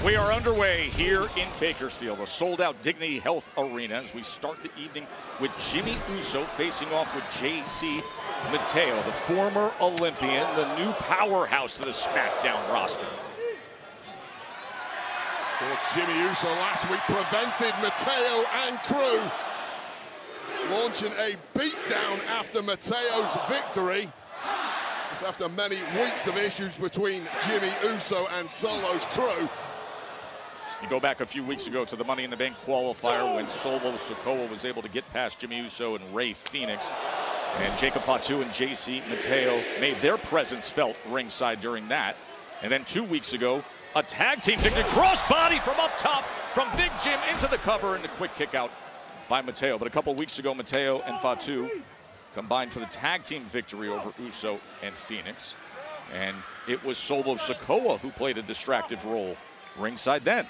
We are underway here in Bakersfield, a sold-out Dignity Health Arena, as we start the evening with Jimmy Uso facing off with JC Mateo, the former Olympian, the new powerhouse to the SmackDown roster. Well, Jimmy Uso last week prevented Mateo and crew launching a beatdown after Mateo's victory. It's after many weeks of issues between Jimmy Uso and Solo's crew. You go back a few weeks ago to the Money in the Bank qualifier when Solo Sikoa was able to get past Jimmy Uso and Rey Fenix. And Jacob Fatu and JC Mateo made their presence felt ringside during that. And then 2 weeks ago, a tag team victory, crossbody from up top from Big Jim into the cover and the quick kick out by Mateo. But a couple weeks ago, Mateo and Fatu combined for the tag team victory over Uso and Fenix. And it was Solo Sikoa who played a distractive role ringside then.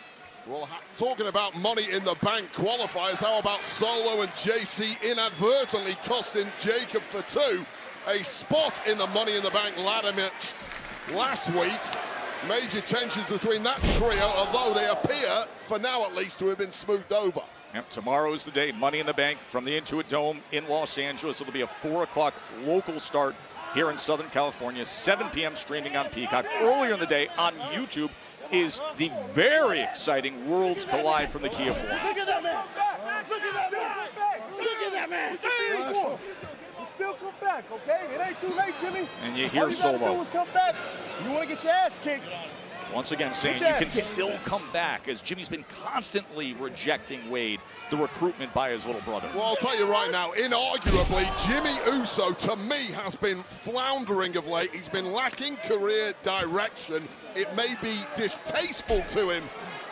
Well, talking about Money in the Bank qualifiers, how about Solo and JC inadvertently costing Jacob Fatu a spot in the Money in the Bank ladder match last week? Major tensions between that trio, although they appear, for now at least, to have been smoothed over. Yep, tomorrow is the day. Money in the Bank from the Intuit Dome in Los Angeles. It'll be a 4 o'clock local start here in Southern California, 7 p.m. streaming on Peacock. Earlier in the day on YouTube is the very exciting Worlds Collide from the Kia Forum. Look at that man! Look at that man! Look at that man! You still come back, okay? It ain't too late, Jimmy. And you hear All you gotta Solo. do is come back. You want to get your ass kicked. Once again saying you can still come back, as Jimmy's been constantly rejecting Wade, the recruitment by his little brother. Well, I'll tell you right now, inarguably, Jimmy Uso, to me, has been floundering of late. He's been lacking career direction. It may be distasteful to him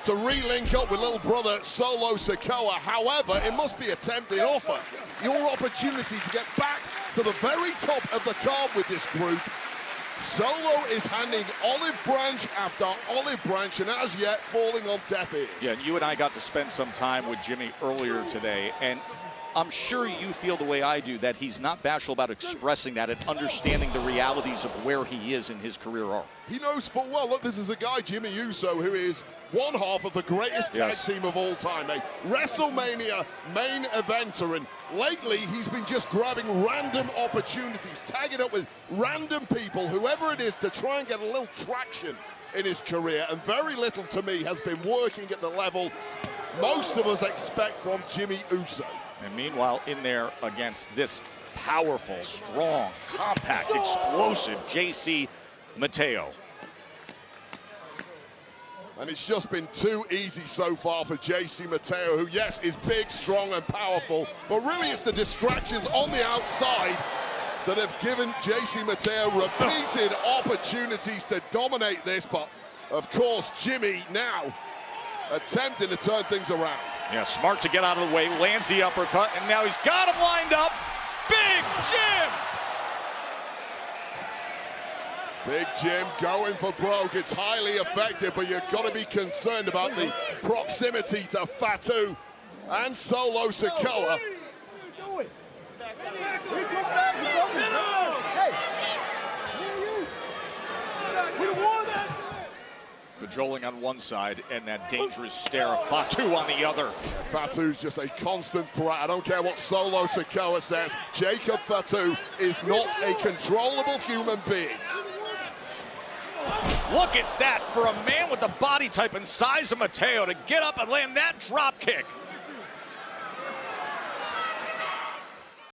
to re-link up with little brother Solo Sikoa. However, it must be a tempting offer. Your opportunity to get back to the very top of the card with this group. Solo is handing olive branch after olive branch, and as yet falling on deaf ears. Yeah, and you and I got to spend some time with Jimmy earlier today, and I'm sure you feel the way I do, that he's not bashful about expressing that and understanding the realities of where he is in his career arc. He knows full well, look, this is a guy, Jimmy Uso, who is one half of the greatest tag team of all time, a WrestleMania main eventer, and lately he's been just grabbing random opportunities, tagging up with random people, whoever it is, to try and get a little traction in his career, and very little, to me, has been working at the level most of us expect from Jimmy Uso. And meanwhile, in there against this powerful, strong, compact, explosive JC Mateo. And it's just been too easy so far for JC Mateo, who, yes, is big, strong, and powerful, but really it's the distractions on the outside that have given JC Mateo repeated opportunities to dominate this. But, of course, Jimmy now attempting to turn things around. Yeah, smart to get out of the way, lands the uppercut, and now he's got him lined up. Big Jim! Big Jim going for broke. It's highly effective, but you've got to be concerned about the proximity to Fatu and Solo Sikoa. Cajoling on one side and that dangerous stare of Fatu on the other. Fatu's just a constant threat. I don't care what Solo Sikoa says. Jacob Fatu is not a controllable human being. Look at that for a man with the body type and size of Mateo to get up and land that drop kick.